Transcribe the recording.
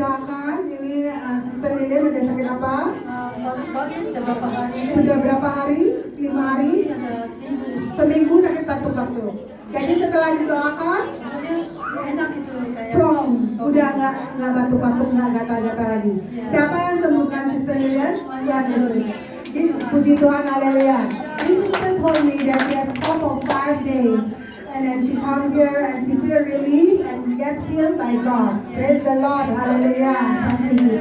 didoakan. Ini Sister Lilian udah sakit apa? Beberapa hari. Sudah berapa hari? 5 hari? Ada Seminggu sakit batuk-batuk. Jadi setelah didoakan, enak itu kayak plong, udah nggak batuk-batuk, nggak gatal-gatal lagi. Siapa yang sembuhkan Sister Lilian? Ya, Yesus. Puji Tuhan, haleluya. This sister told me that she has cough for 5 days. And then she come here and she feel relief and get healed by God. Praise the Lord, hallelujah. Thank you, Jesus.